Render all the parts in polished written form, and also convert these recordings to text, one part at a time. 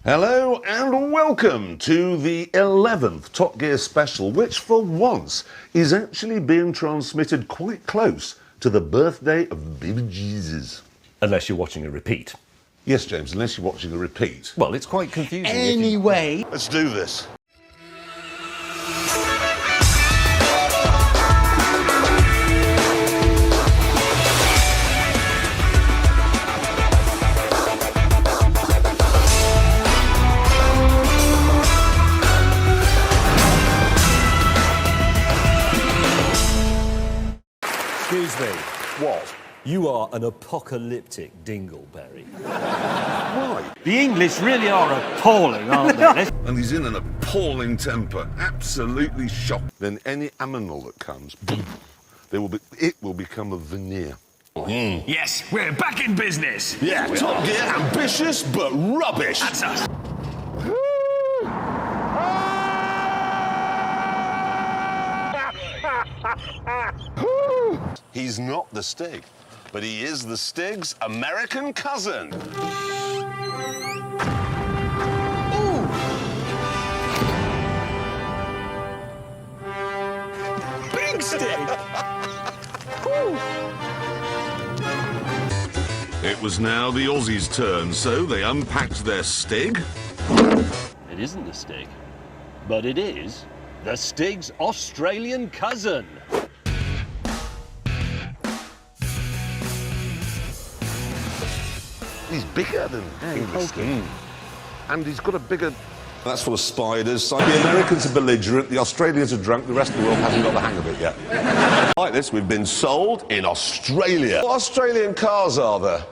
Hello and welcome to the 11th Top Gear special, which for once is actually being transmitted quite close to the birthday of Bebeh Jezus. Unless you're watching a repeat. Yes, James, unless you're watching a repeat. Well, it's quite confusing. Anyway, Let's do this. Excuse me. What? You are an apocalyptic dingleberry. Why? the English really are appalling, aren't they? And he's in an appalling temper, absolutely shocked. Then any animal that comes, it will become a veneer. Yes, we're back in business. Yeah, Top Gear, ambitious but rubbish. That's us. He's not the Stig, but he is the Stig's American cousin. Big Stig. It was now the Aussies' turn, so they unpacked their Stig. It isn't the Stig, but it is the Stig's Australian cousin. He's bigger than the Stig. And he's got a bigger... That's full of spiders. The Americans are belligerent, the Australians are drunk, the rest of the world hasn't got the hang of it yet. Like this, we've been sold in Australia. What Australian cars are there?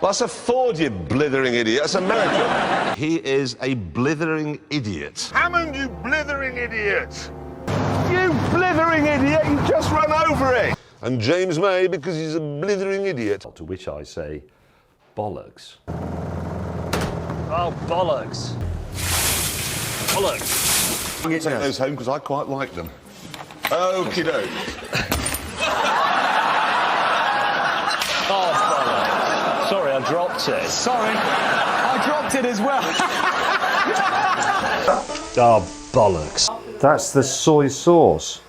Well, that's a Ford, you blithering idiot. That's American. He is a blithering idiot. Hammond, you blithering idiot! You blithering idiot! You just run over it! And James May, because he's a blithering idiot. To which I say, bollocks. Oh, bollocks. Bollocks. I'm going to take those home because I quite like them. Okie doke. Oh, bollocks. Sorry, I dropped it. Sorry, I dropped it as well. Oh, bollocks. That's the soy sauce.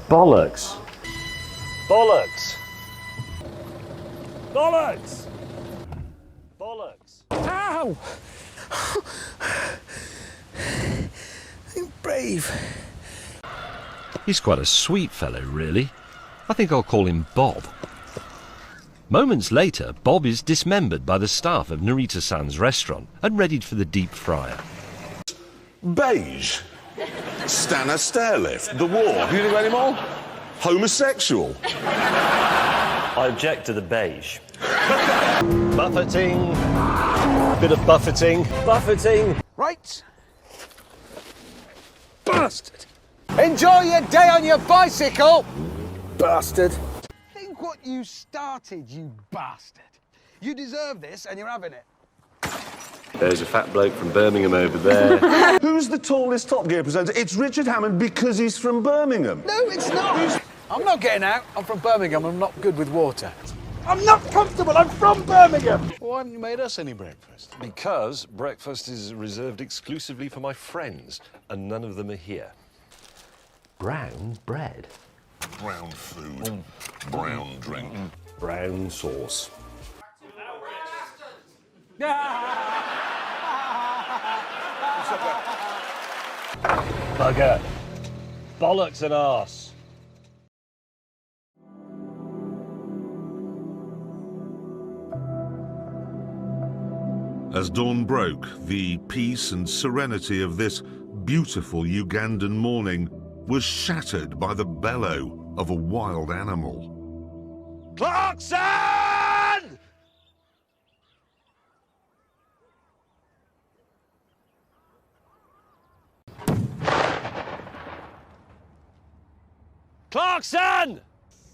Bollocks. Bollocks. Bollocks. Bollocks. Ow! I'm brave. He's quite a sweet fellow, really. I think I'll call him Bob. Moments later, Bob is dismembered by the staff of Narita-san's restaurant and readied for the deep fryer. Beige. Stanner stairlift. The war. Have you got any more? Homosexual. I object to the beige. Buffeting. Bit of buffeting. Buffeting. Right? Bastard! Enjoy your day on your bicycle! Bastard! Think what you started, you bastard. You deserve this and you're having it. There's a fat bloke from Birmingham over there. Who's the tallest Top Gear presenter? It's Richard Hammond because he's from Birmingham. No, it's not. I'm not getting out. I'm from Birmingham. I'm not good with water. I'm not comfortable. I'm from Birmingham. Why haven't you made us any breakfast? Because breakfast is reserved exclusively for my friends, and none of them are here. Brown bread. Brown food. Brown drink. Brown sauce. Bugger. Bollocks and arse. As dawn broke, the peace and serenity of this beautiful Ugandan morning was shattered by the bellow of a wild animal. Clarkson! Clarkson!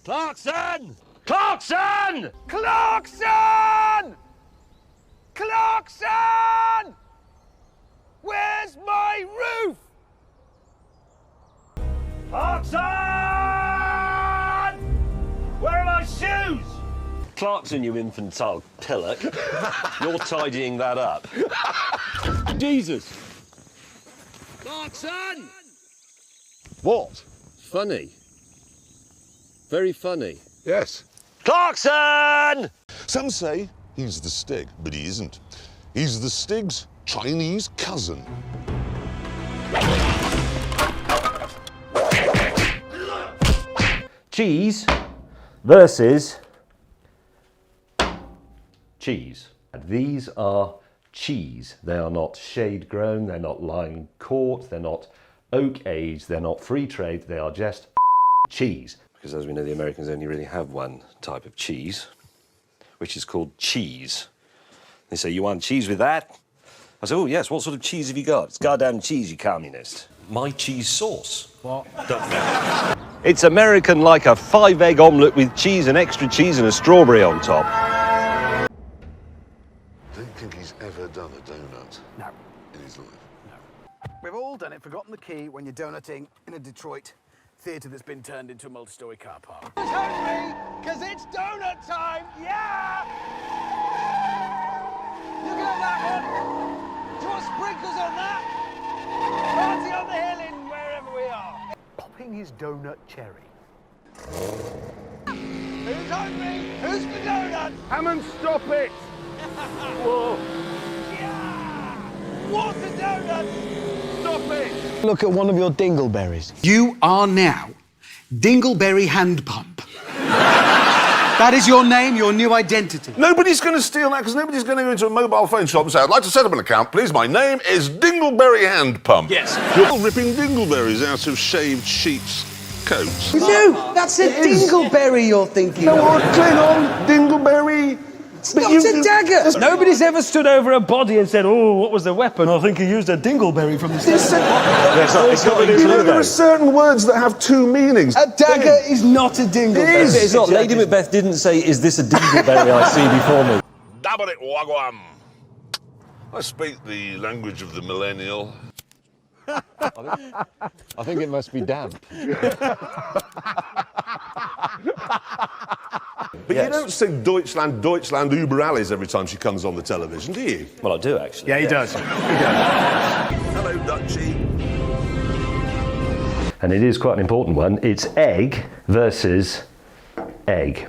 Clarkson! Clarkson! Clarkson! Clarkson! Where's my roof? Clarkson! Where are my shoes? Clarkson, you infantile hillock. You're tidying that up. Jesus! Clarkson! What? Funny. Very funny. Yes. Clarkson! Some say he's the Stig, but he isn't. He's the Stig's Chinese cousin. Cheese versus cheese. These are cheese. They are not shade grown, they're not lime caught, they're not oak aged, they're not free trade, they are just cheese. Because as we know, the Americans only really have one type of cheese, which is called cheese. They say, you want cheese with that? I say, oh yes, what sort of cheese have you got? It's goddamn cheese, you communist. My cheese sauce. What? Don't know. It's American like a 5-egg omelette with cheese and extra cheese and a strawberry on top. I don't think he's ever done a donut. No. In his life. No. We've all done it, forgotten the key when you're donutting in a Detroit theatre that's been turned into a multi-storey car park. Who's hungry? Because it's donut time! Yeah! Look at that one! Do you want sprinkles on that? Party on the hill in wherever we are. Popping his donut cherry. Who's hungry? Who's for donuts? Hammond, stop it! Whoa. Yeah! Water donuts! Stop it! Look at one of your dingleberries. You are now Dingleberry Hand Pump. That is your name, your new identity. Nobody's going to steal that because nobody's going to go into a mobile phone shop and say, I'd like to set up an account, please. My name is Dingleberry Hand Pump. Yes. You're ripping dingleberries out of shaved sheep's coats. No, that's a dingleberry you're thinking No, of. or a Klingon Dingleberry. It's not a dagger. Nobody's ever stood over a body and said, oh, what was the weapon? I think he used a dingleberry from the There are certain words that have two meanings. A dagger is not a dingleberry. It's not. Lady Macbeth didn't say, is this a dingleberry I see before me? Dabba it, wagwam. I speak the language of the millennial. I think it must be damp. But you don't sing Deutschland, Deutschland über alles every time she comes on the television, do you? Well, I do, actually. Yeah, he does. Hello, Dutchie. And it is quite an important one. It's egg versus egg.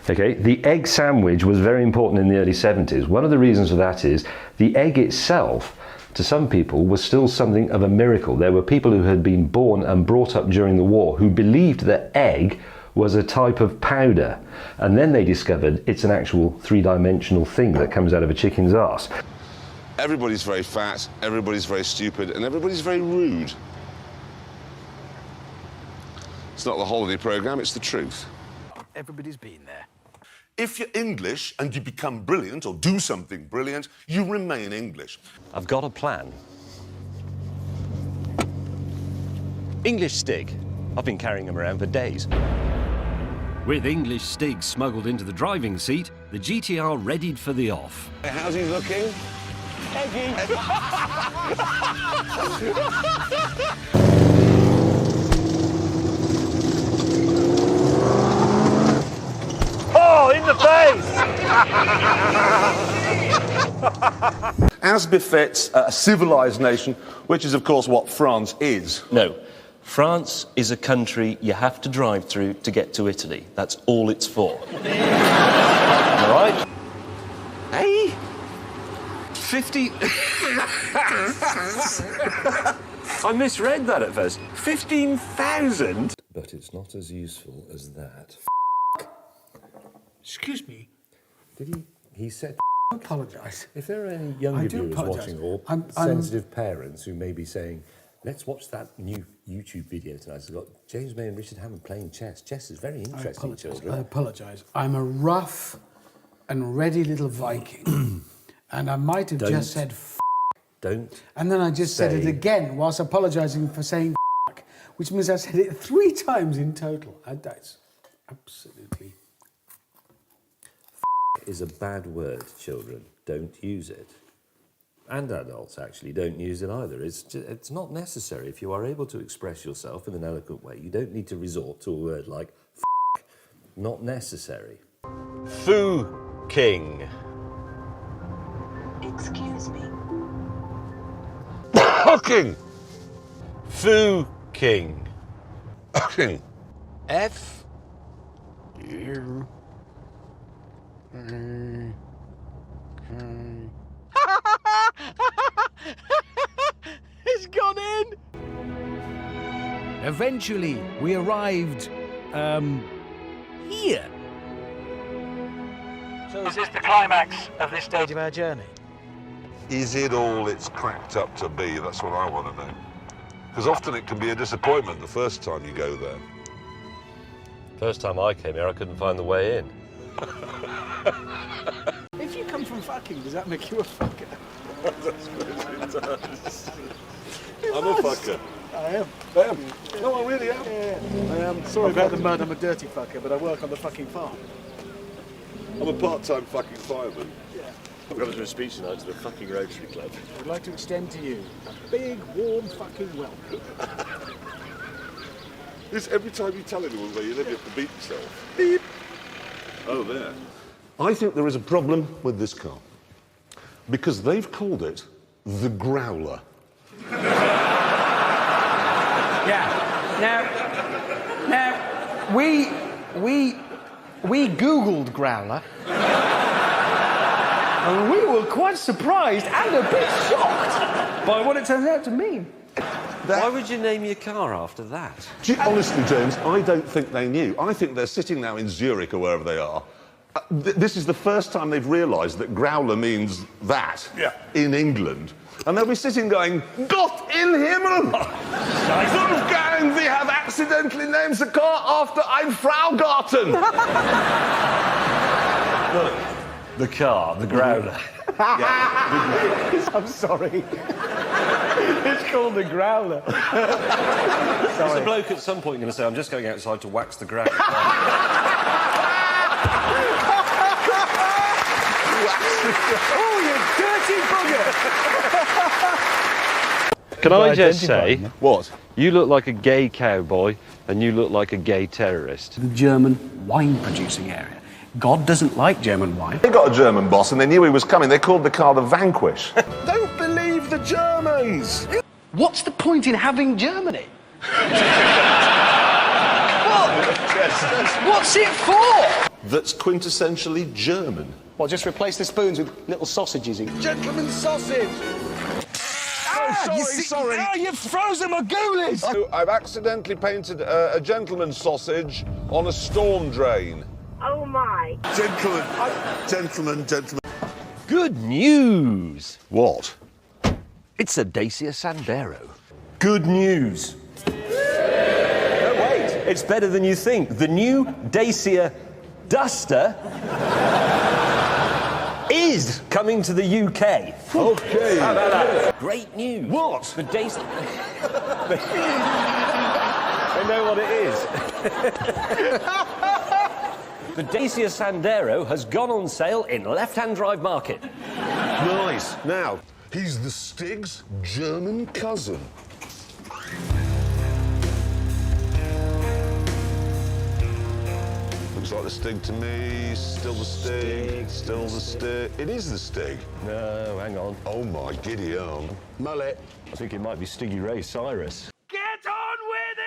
Okay, the egg sandwich was very important in the early 70s. One of the reasons for that is the egg itself, to some people, was still something of a miracle. There were people who had been born and brought up during the war who believed that egg was a type of powder. And then they discovered it's an actual three-dimensional thing that comes out of a chicken's arse. Everybody's very fat, everybody's very stupid, and everybody's very rude. It's not the holiday programme, it's the truth. Everybody's been there. If you're English and you become brilliant or do something brilliant, you remain English. I've got a plan. English Stig. I've been carrying him around for days. With English Stig smuggled into the driving seat, the GTR readied for the off. How's he looking? Oh, in the face! As befits a civilised nation, which is, of course, what France is. No. France is a country you have to drive through to get to Italy. That's all it's for. All right? Hey? 50... I misread that at first. 15,000? But it's not as useful as that. Excuse me. Did he? He said... I apologise. If there are any younger viewers apologise. watching or I'm- sensitive parents who may be saying, let's watch that new YouTube video tonight. It's got James May and Richard Hammond playing chess. Chess is very interesting, I children. apologise. I'm a rough and ready little Viking. And I might have just said Don't. and then I just said it say- again whilst apologising for saying which means I said it 3 times in total. And that's absolutely... Is a bad word, children. Don't use it. And adults, actually, don't use it either. It's not necessary. If you are able to express yourself in an eloquent way, you don't need to resort to a word like f***. Not necessary. Foo King. Excuse me. Fucking! Foo King. Fucking! F. It's gone in! Eventually, we arrived, here. So is this the climax of this stage of our journey? Is it all it's cracked up to be? That's what I want to know. Because often it can be a disappointment the first time you go there. First time I came here, I couldn't find the way in. If you come from fucking, does that make you a fucker? I'm a fucker. I am. No, I really am. Yeah, I am. Sorry about the mud, I'm a dirty fucker, but I work on the fucking farm. I'm a part-time fucking fireman. I've got to do a speech tonight to the fucking Rotary Club. I'd like to extend to you a big, warm fucking welcome. This every time you tell anyone where you live, you have to beat yourself. Beep. Oh, there. I think there is a problem with this car. Because they've called it the Growler. Yeah. Now, we Googled Growler. And we were quite surprised and a bit shocked by what it turns out to mean. Why would you name your car after that? Honestly, James, I don't think they knew. I think they're sitting now in Zurich or wherever they are. This is the first time they've realised that Growler means that in England. And they'll be sitting going, Gott in Himmel! Wolfgang, we have accidentally named the car after ein Fraugarten! Look, the car, the Growler. I'm sorry. It's called the Growler. There's a bloke at some point going to say, I'm just going outside to wax the ground. Oh, you dirty bugger! Can I just say, What? you look like a gay cowboy and you look like a gay terrorist. The German wine-producing area. God doesn't like German wine. They got a German boss and they knew he was coming. They called the car the Vanquish. Don't believe the Germans! What's the point in having Germany? What's it for? That's quintessentially German. Well, just replace the spoons with little sausages in. Gentleman's sausage! Sorry. Ah, you've frozen my ghoulies! I've accidentally painted a gentleman's sausage on a storm drain. Oh my. Gentlemen. Good news! What? It's a Dacia Sandero. Good news. No, wait. It's better than you think. The new Dacia Duster is coming to the UK. Okay. How about that? Great news. What? The Dacia... They know what it is. The Dacia Sandero has gone on sale in left-hand drive market. Nice. Now, he's the Stig's German cousin. Looks like the Stig to me. Still the Stig. Still the Stig. It is the Stig. No, hang on. Oh my giddy arm. Mullet. I think it might be Stiggy Ray Cyrus. Get on with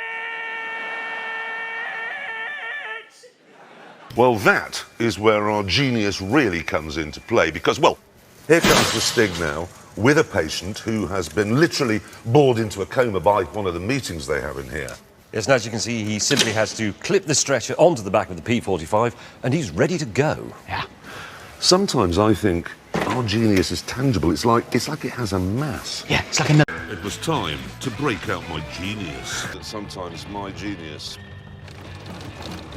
it! Well, that is where our genius really comes into play because, well, here comes the Stig now with a patient who has been literally bored into a coma by one of the meetings they have in here. Yes, and as you can see, he simply has to clip the stretcher onto the back of the P45 and he's ready to go. Yeah. Sometimes I think our genius is tangible. It's like it has a mass. Yeah, it's like a... It was time to break out my genius. Sometimes my genius,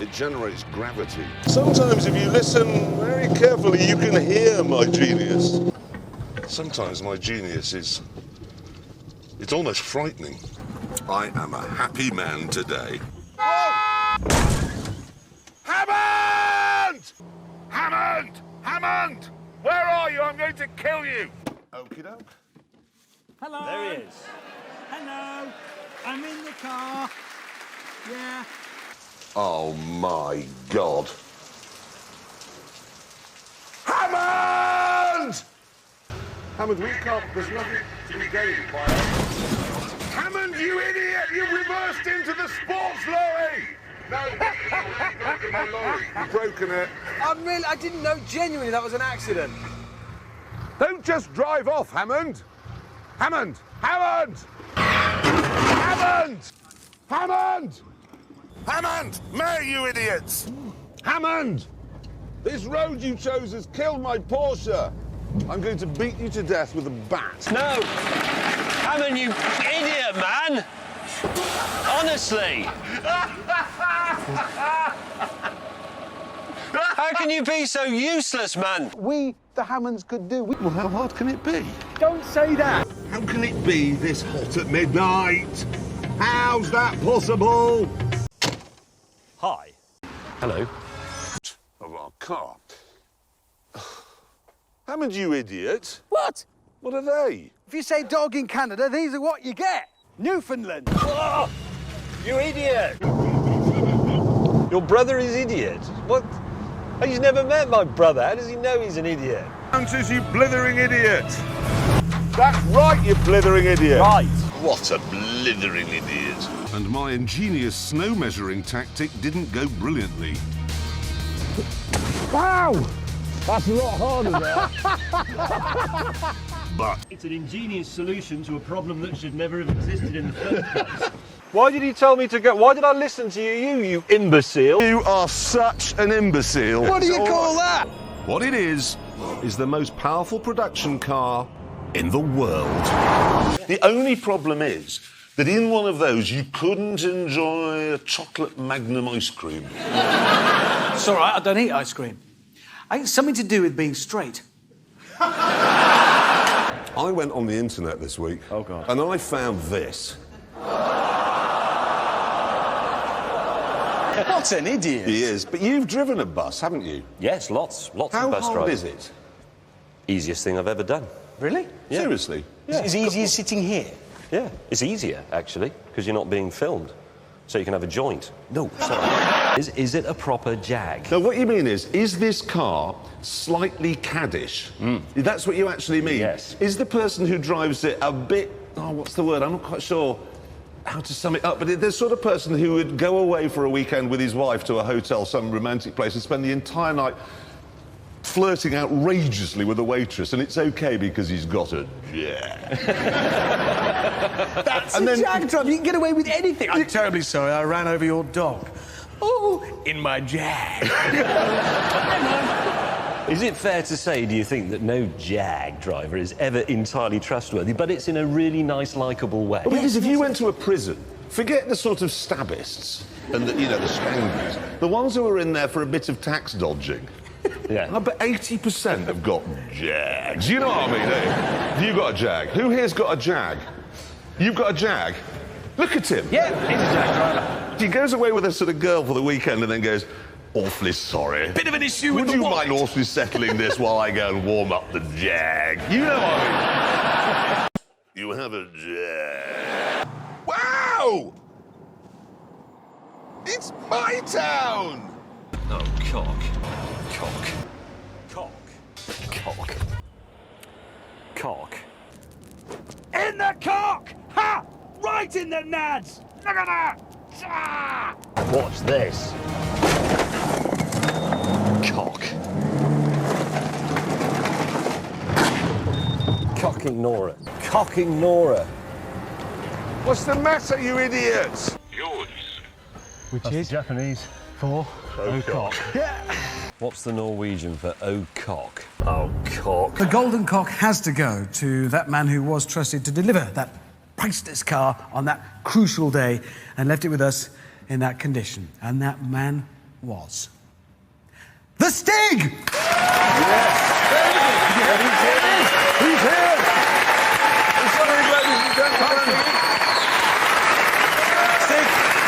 it generates gravity. Sometimes if you listen very carefully, you can hear my genius. Sometimes my genius is... it's almost frightening. I am a happy man today. Hammond! Hammond! Where are you? I'm going to kill you! Okie doke. Hello. There he is. Hello. I'm in the car. Yeah. Oh my God. Hammond! Hammond, we can't... There's nothing to be gained by it. Hammond, you idiot! You reversed into the sports lorry! No, my lorry. You've broken it. I didn't know genuinely that was an accident. Don't just drive off, Hammond! Hammond! Hammond! Hammond! Hammond! Hammond! Mare, you idiots! Hammond! This road you chose has killed my Porsche. I'm going to beat you to death with a bat. No! Hammond, you idiot, man! Honestly! How can you be so useless, man? We, the Hammonds, could do. Well, how hard can it be? Don't say that. How can it be this hot at midnight? How's that possible? Hi. Hello. Of our car. Hammond, you idiot. What? What are they? If you say dog in Canada, these are what you get. Newfoundland. Oh, you idiot! Your brother is idiot? What? He's never met my brother. How does he know he's an idiot? Answers, you blithering idiot. That's right, you blithering idiot. Right. What a blithering idiot. And my ingenious snow measuring tactic didn't go brilliantly. Wow! That's a lot harder there. But It's an ingenious solution to a problem that should never have existed in the first place. Why did you tell me to go? Why did I listen to you imbecile? you are such an imbecile. What do you call that? What it is the most powerful production car in the world. The only problem is that in one of those you couldn't enjoy a chocolate Magnum ice cream. It's all right, I don't eat ice cream. I think it's something to do with being straight. I went on the internet this week. Oh, God. And I found this. What an idiot. He is. But you've driven a bus, haven't you? Yes, lots How of bus hard rides. is it? Easiest thing I've ever done. Really? Yeah. Seriously? It's easy as sitting here. Yeah, it's easier actually because you're not being filmed, so you can have a joint. No, sorry. Is it a proper Jag? No, what you mean is this car slightly caddish? That's what you actually mean? Yes. Is the person who drives it a bit... Oh, what's the word? I'm not quite sure how to sum it up, but the sort of person who would go away for a weekend with his wife to a hotel, some romantic place, and spend the entire night flirting outrageously with a waitress, and it's okay because he's got a Jag. That's And a then- Jag drive. You can get away with anything. I'm terribly sorry, I ran over your dog. Oh, in my Jag. Is it fair to say, do you think, that no Jag driver is ever entirely trustworthy, but it's in a really nice, likeable way? Because if you went to a prison, forget the sort of stabbists and the scoundrels, the ones who are in there for a bit of tax dodging. Yeah. I bet 80% have got Jags. You know what I mean, eh? You got a Jag. Who here's got a Jag? You've got a Jag? Look at him. Yeah, he's a Jag driver. He goes away with a sort of girl for the weekend and then goes, awfully sorry. Bit of an issue with Would the you wallet. mind awfully settling this while I go and warm up the Jag? You know what I mean? You have a Jag. Wow! It's my town! Oh, cock. Cock. Cock. Cock. Cock. In the cock! Ha! Right in the nads! Look at that! Ah! Watch this. Cock. Cocking Nora. Cocking Nora. What's the matter, you idiots? Which is Japanese for oh cock. What's the Norwegian for oh cock? Oh cock. The golden cock has to go to that man who was trusted to deliver that priceless car on that crucial day and left it with us in that condition. And that man was the Stig! He's here! It's Stig, ladies and gentlemen. Stig,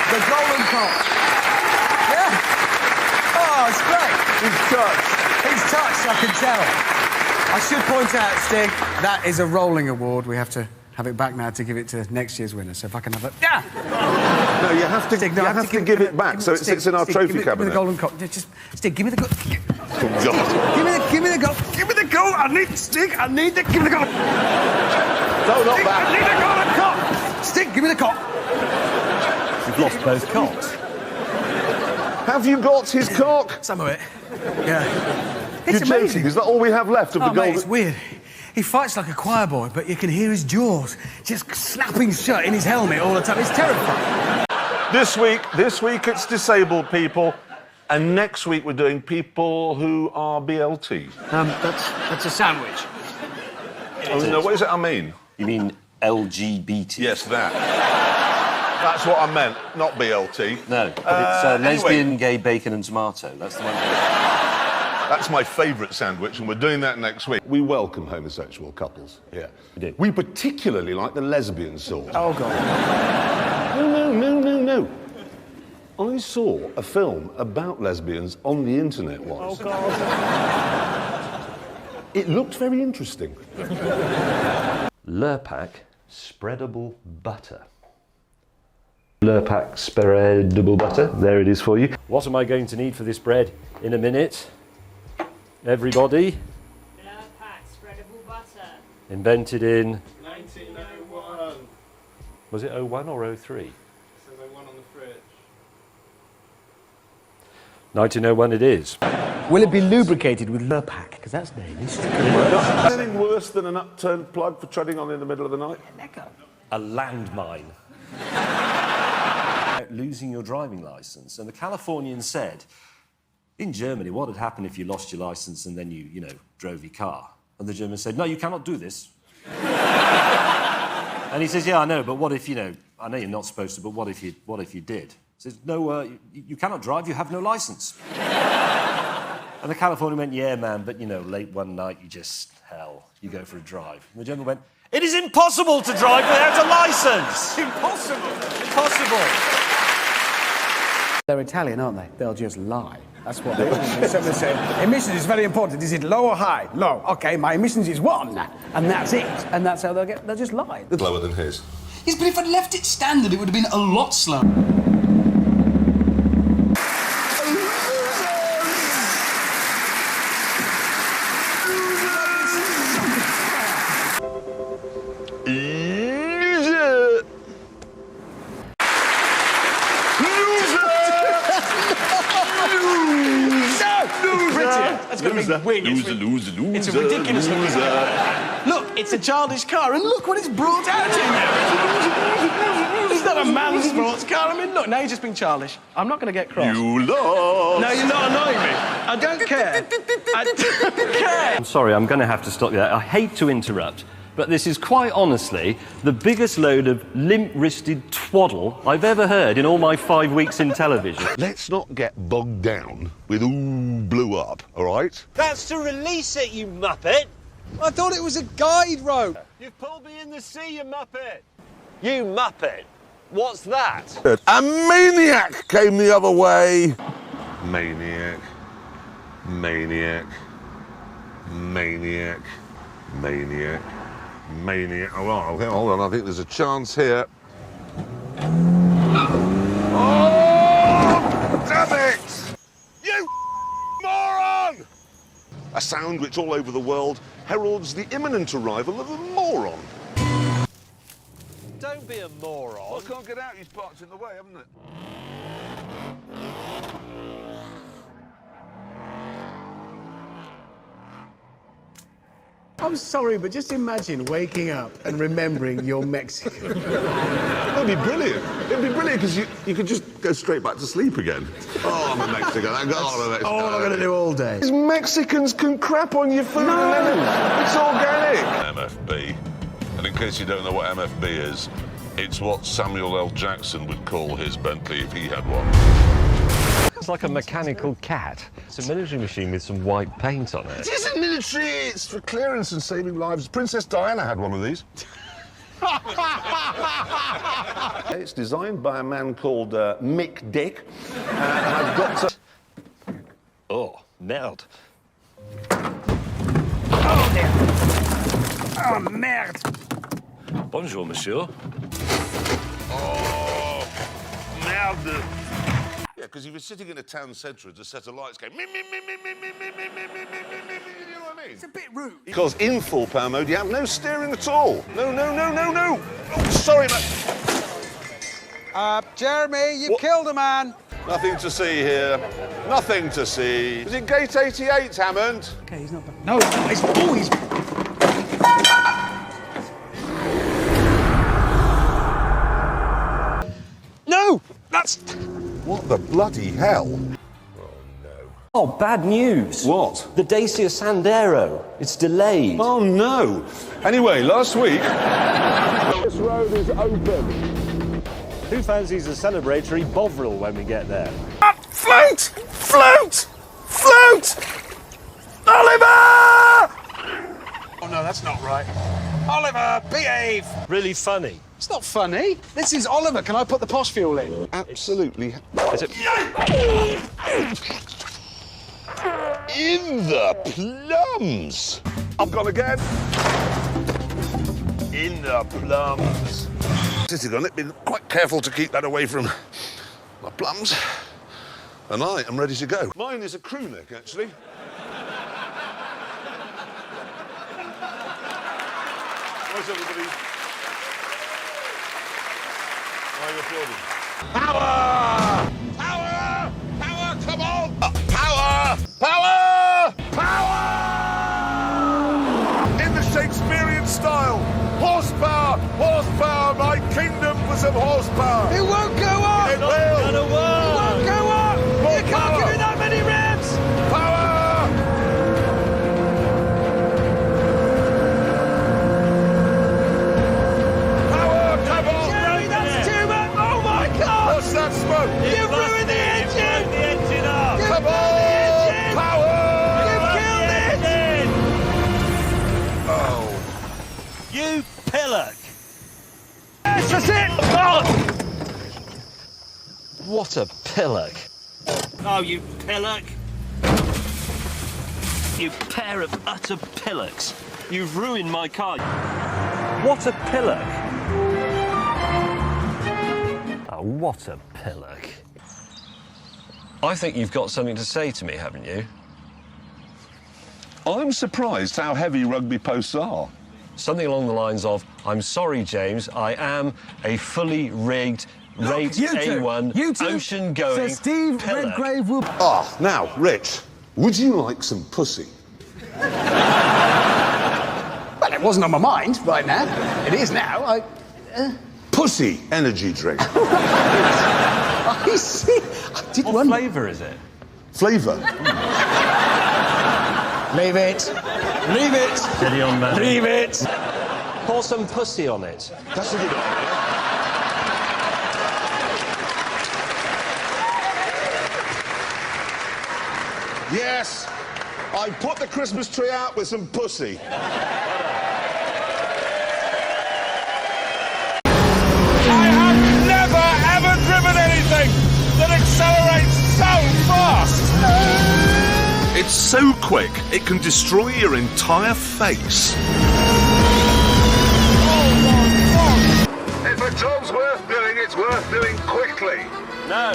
the golden cock. Yeah. Oh, it's great. He's touched. He's touched, I can tell. I should point out, Stig, that is a rolling award. We have to have it back now to give it to next year's winner. So if I can have it... Yeah! No, you have to, Stig, you have to give it back, so it sits in our trophy give me cabinet. the golden cock. Just, Stig, give me the... Oh, God. Give me the goal. Give me the goal. I need Stig. I need the. Give me the cock. No, not Stig, that. I need the cock. Stig, give me the cock. We've lost both cocks. Have you got his cock? Some of it. Yeah. It's You're amazing. joking. Is that all we have left of the Oh, golden? mate, it's weird. He fights like a choir boy, but you can hear his jaws just snapping shut in his helmet all the time. It's terrifying. This week it's disabled people, and next week we're doing people who are BLT. That's a sandwich. Oh, no, what does it I mean? You mean LGBT? Yes, that. That's what I meant, not BLT. No, it's anyway. lesbian, gay, bacon and tomato. That's the one. That's my favourite sandwich, and we're doing that next week. We welcome homosexual couples here. We do. We particularly like the lesbian sort. Oh, God. No. I saw a film about lesbians on the internet once. Oh, God. It looked very interesting. Lurpak spreadable butter. Lurpak spreadable butter. There it is for you. What am I going to need for this bread in a minute? Everybody? Lurpak spreadable butter. Invented in... 1901. Was it 01 or 03? It says 01 on the fridge. 1901 it is. Will it be lubricated with Lurpak? Because that's Danish. Anything worse than an upturned plug for treading on in the middle of the night? A landmine. Losing your driving licence, and the Californian said, in Germany, what would happen if you lost your licence and then you drove your car? And the German said, no, you cannot do this. And he says, yeah, I know, but what if, I know you're not supposed to, but what if you did? He says, no, you cannot drive, you have no licence. And the Californian went, yeah, man, but, late one night, you go for a drive. And the German went, it is impossible to drive without a licence! Impossible! They're Italian, aren't they? They'll just lie. That's what they do. So they say, emissions is very important. Is it low or high? Low. OK, my emissions is 1. And that's it. And that's how they'll just lie. It's lower than his. Yes, but if I'd left it standard, it would have been a lot slower. Loser. It's a ridiculous looking car. Look, it's a childish car, and look what it's brought out in there. It's not a man's sports car. I mean, look, now you're just being childish. I'm not going to get cross. You lost. No, you're not annoying me. I don't care. I don't care. I'm sorry, I'm going to have to stop you there. I hate to interrupt, but this is quite honestly the biggest load of limp-wristed twaddle I've ever heard in all my 5 weeks in television. Let's not get bogged down with who blew up, all right? That's to release it, you muppet! I thought it was a guide rope. You've pulled me in the sea, you muppet! You muppet? What's that? A maniac came the other way. Maniac. Oh, hold on, I think there's a chance here. Oh, damn it! You moron! A sound which all over the world heralds the imminent arrival of a moron. Don't be a moron. Well, I can't get out, he's parked in the way, haven't it? I'm sorry, but just imagine waking up and remembering you're Mexican. It'd be brilliant. It'd be brilliant because you could just go straight back to sleep again. Oh, I'm a Mexican. I'm a Mexican. All I'm going to do all day. These Mexicans can crap on your food. No. It's organic. MFB. And in case you don't know what MFB is, it's what Samuel L. Jackson would call his Bentley if he had one. It's like a mechanical cat. It's a military machine with some white paint on it. It isn't military. It's for clearance and saving lives. Princess Diana had one of these. It's designed by a man called Mick Dick. And I've got to... Oh, merde. Oh, dear. Oh, merde. Bonjour, monsieur. Oh, merde. Yeah, because if you're sitting in a town centre and a set of lights going, you know what I mean? It's a bit rude. Because in full power mode, you have no steering at all. No. Oh, sorry, mate. Jeremy, you've killed a man. Nothing to see here. Nothing to see. Was it gate 88, Hammond? Okay, he's not bad. No, he's always. No! That's... What the bloody hell? Oh, bad news. What? The Dacia Sandero. It's delayed. Oh, no. Anyway, last week... This road is open. Who fancies a celebratory Bovril when we get there? Float! Float! Float! Oliver! Oh, no, that's not right. Oliver, behave! Really funny. It's not funny. This is Oliver. Can I put the posh fuel in? Absolutely. Is it... In the plums. I've gone again. In the plums. Sitting on it, been quite careful to keep that away from my plums. And I am ready to go. Mine is a crew neck, actually. Where's everybody? Why are you applauding? Power! Power! Power! Come on! Power! Power! Power! In the Shakespearean style. Horsepower! Horsepower! My kingdom for some horsepower! It won't go up! It will! Gonna work. It won't go up! More You can't power. give it that many reps! Power! Power! Come on! Jerry, that's too much! Oh my God! What's that smoke? You've ruined the engine! The engine up! You've Come ruined on! the engine! Power! You've killed it! Oh. You pillock! Yes, that's it! What a pillock. Oh, you pillock! You pair of utter pillocks! You've ruined my car. What a pillock! Oh, what a pillock! I think you've got something to say to me, haven't you? I'm surprised how heavy rugby posts are. Something along the lines of, I'm sorry, James, I am a fully rigged, rate A1, ocean-going Sir Steve pillock. Redgrave will. Ah, now, Rich, would you like some pussy? Well, it wasn't on my mind right now. It is now. Pussy energy drink. I see. I did What wonder. flavour is it? Flavour. Leave it. Leave it. Steady on, man. Leave it. Pour some pussy on it. That's a good idea. Yes, I put the Christmas tree out with some pussy. I have never, ever driven anything that accelerates so fast! It's so quick, it can destroy your entire face. If a job's worth doing, it's worth doing quickly. No.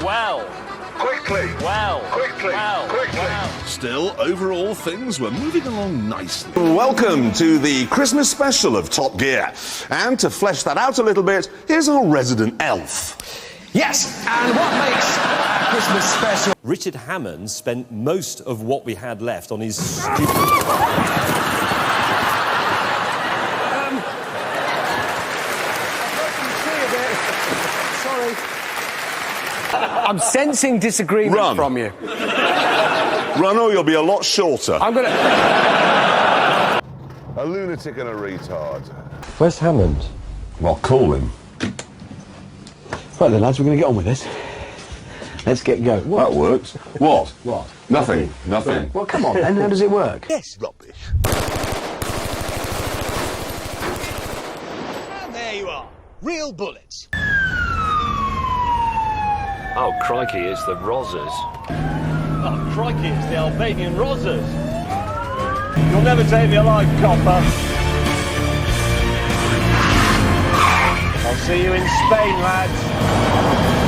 Well. Quickly. Well. Quickly. Well. Quickly. Well. Still, overall, things were moving along nicely. Welcome to the Christmas special of Top Gear. And to flesh that out a little bit, here's our resident elf. Yes. And what makes a Christmas special? Richard Hammond spent most of what we had left on his Sorry. I'm sensing disagreement Run. from you. Run or you'll be a lot shorter. I'm gonna. A lunatic and a retard. Where's Hammond? Well, call him. Right then, lads, we're going to get on with this. Let's get going. That works. What? What? Nothing. Nothing. Well, come on then. How does it work? Yes. Rubbish. And there you are. Real bullets. Oh, crikey, it's the Rozzers. Oh, crikey, it's the Albanian Rozzers. You'll never take me alive, copper. I'll see you in Spain, lads.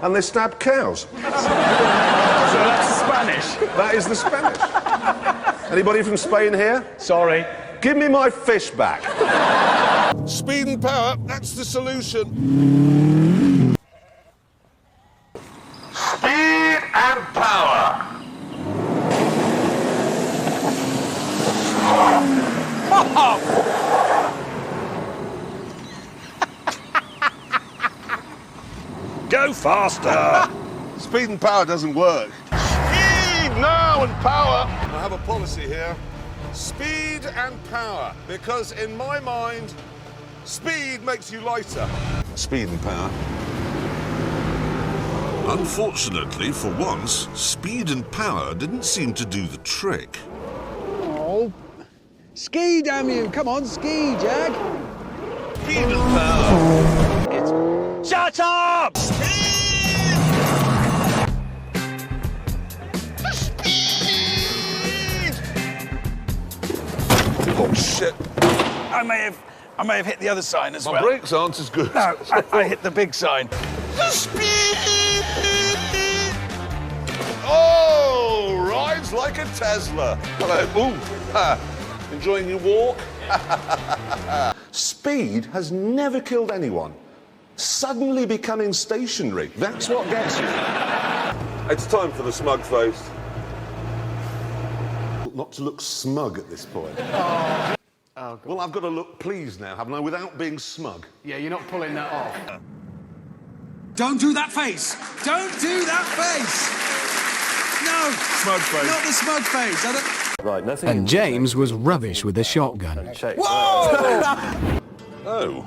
and they stab cows. So that's Spanish. That is the Spanish. Anybody from Spain here? Sorry. Give me my fish back. Speed and power, that's the solution. Speed and power. Go faster! Speed and power doesn't work. Speed now and power. I have a policy here. Speed and power. Because in my mind, speed makes you lighter. Speed and power. Unfortunately, for once, speed and power didn't seem to do the trick. Oh. Ski, damn you. Come on, ski, Jag. Speed and power. Shut up! Oh, shit. I may have hit the other sign as My well. brakes aren't as good. No, I hit the big sign. Oh, rides like a Tesla. Hello. Ooh. Enjoying your walk? Speed has never killed anyone. Suddenly becoming stationary. That's what gets you. It's time for the smug face. Not to look smug at this point. Oh, Well, I've got to look pleased now, haven't I, without being smug? Yeah, you're not pulling that off. Don't do that face. Don't do that face. No. Smug face. Not the smug face. Right, nothing. And James was rubbish with the shotgun. Whoa! Oh.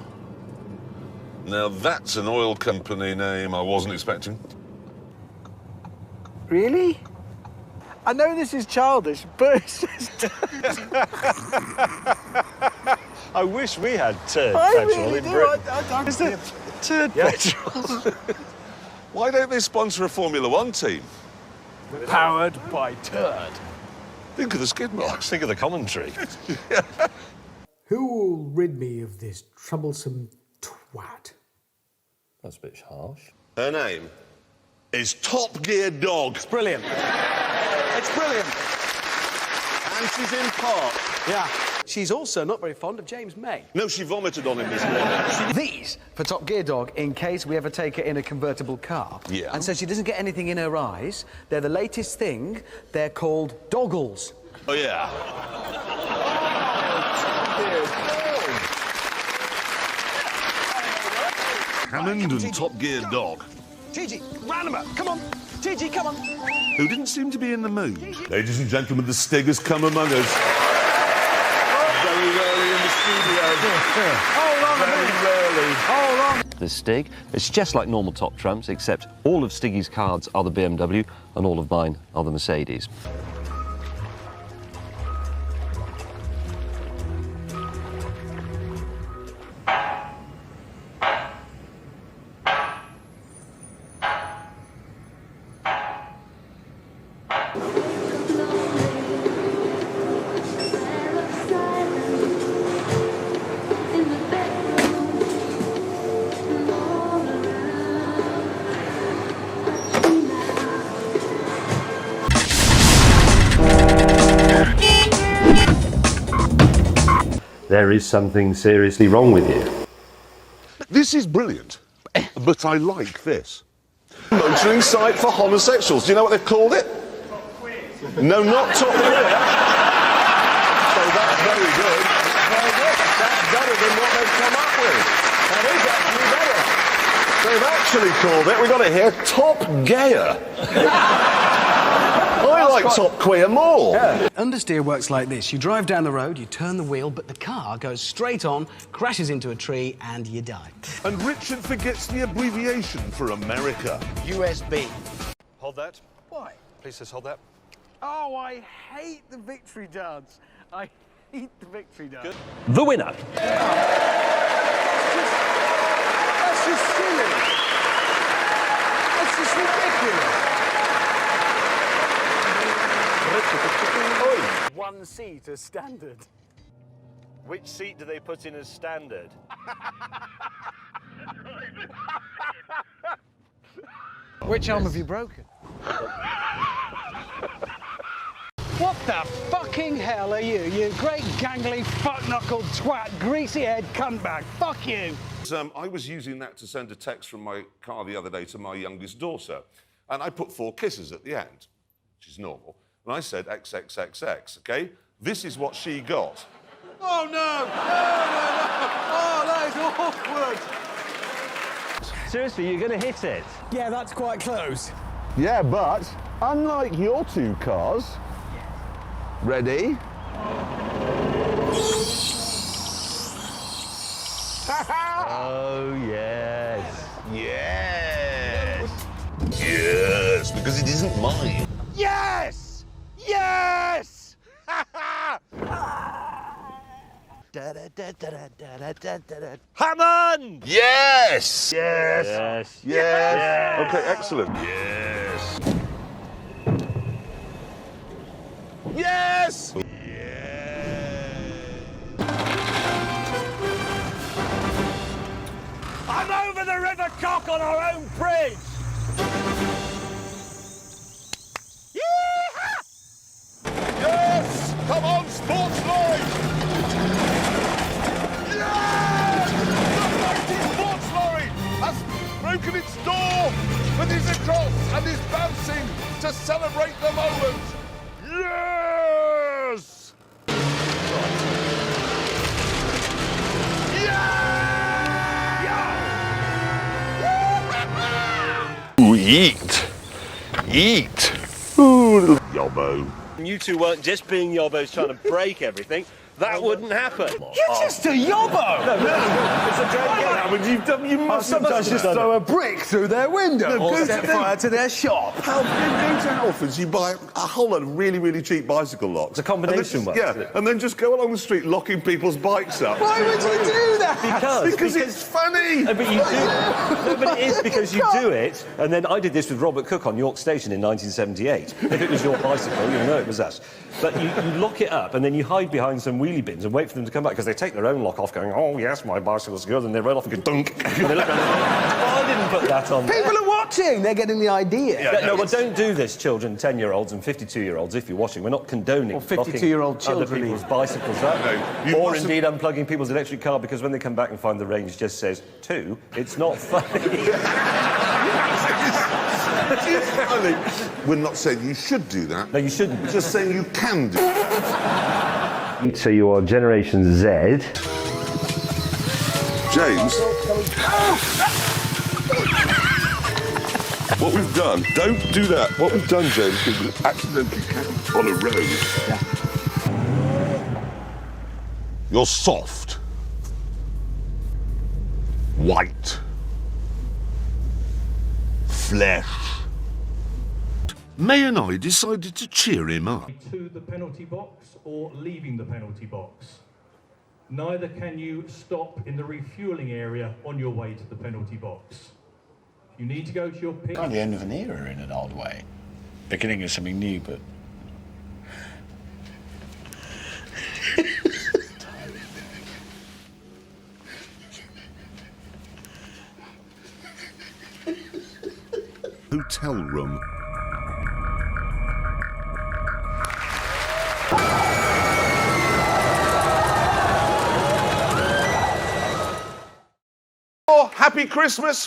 Now that's an oil company name I wasn't expecting. Really? I know this is childish, but it's just... I wish we had turd I petrol really in do. Britain. Is there turd petrol? Why don't they sponsor a Formula One team? Powered by turd. Think of the skid marks. Think of the commentary. Who will rid me of this troublesome twat? That's a bit harsh. Her name is Top Gear Dog. It's brilliant. It's brilliant. And she's in park. Yeah. She's also not very fond of James May. No, she vomited on him this morning. These for Top Gear Dog in case we ever take her in a convertible car. Yeah. And so she doesn't get anything in her eyes. They're the latest thing. They're called doggles. Oh, yeah. Hammond and Top Gear Dog. Gigi, round about. Come on. Gigi, come on. Who didn't seem to be in the mood. Ladies and gentlemen, the Stig has come among us. Very rarely in the studio. Hold on a Very minute. rarely. Hold on. The Stig. It's just like normal top trumps, except all of Stiggy's cards are the BMW and all of mine are the Mercedes. There is something seriously wrong with you. This is brilliant, but I like this. Motoring site for homosexuals. Do you know what they've called it? No, not Top Queer. So that's very good. Very good. That's better than what they've come up with. That is actually better. They've actually called it, we got it here, Top Gayer. I like Top Queer more. Yeah. Understeer works like this. You drive down the road, you turn the wheel, but the car goes straight on, crashes into a tree, and you die. And Richard forgets the abbreviation for America. USB. Hold that. Why? Please just hold that. Oh, I hate the victory dance. I hate the victory dance. Good. The winner. That's just silly. That's just ridiculous. One seat as standard. Which seat do they put in as standard? Which arm have you broken? What the fucking hell are you? You great gangly fuck-knuckled twat, greasy-head cuntbag. Fuck you. I was using that to send a text from my car the other day to my youngest daughter, and I put 4 kisses at the end, which is normal, and I said XXXX, okay? This is what she got. Oh, no! Oh, that is awkward. Seriously, you're going to hit it? Yeah, that's quite close. Yeah, but unlike your 2 cars, ready? Oh, yes. Yes! Yes, because it isn't mine. Yes! Yes! Hammond! Yes! Yes! Yes. Yes! Okay, excellent. Yes! Yes! I'm over the River Cock on our own bridge! Yes! Come on, sports lorry! Yes! The mighty sports lorry has broken its door, but is across and is bouncing to celebrate the moment. Yes! Yeah! Ooh, eat! Eat! Ooh, little yobbo. You two weren't just being yobbos trying to break everything. That wouldn't happen. You're just a yobbo! No, it's a joke. You must sometimes just throw a brick through their window or set fire to their shop. How go to Halfords, you buy a whole lot of really, really cheap bicycle locks. It's a combination one. Yeah, and then just go along the street locking people's bikes up. Why would you do that? Because it's funny. No, but you do. No, but it is because you do it. And then I did this with Robert Cook on York Station in 1978. If it was your bicycle, you'll know it was us. But you lock it up and then you hide behind some wheelie bins and wait for them to come back because they take their own lock off going, oh, yes, my bicycle's good. And they roll off and go, dunk. And they look around and go, oh, I didn't put that on. People are watching. They're getting the idea. Yeah, no, well, don't do this, children, 10-year-olds and 52-year-olds, if you're watching. We're not condoning Or 52-year-old other children. people's bicycles up. No, you or mustn't- indeed unplugging people's electric car because when they come back and find the range just says 2, it's not funny. It's funny. We're not saying you should do that. No, you shouldn't. We're just saying you can do it. So you are Generation Z. James. What we've done, don't do that. What we've done, James, is we've accidentally camped on a road. Yeah. You're soft. White. Flesh. May and I decided to cheer him up. To the penalty box or leaving the penalty box. Neither can you stop in the refuelling area on your way to the penalty box. You need to go to your pit. Kind of the end of an era in an odd way. Beginning of something new, but... Hotel room. Oh, happy Christmas.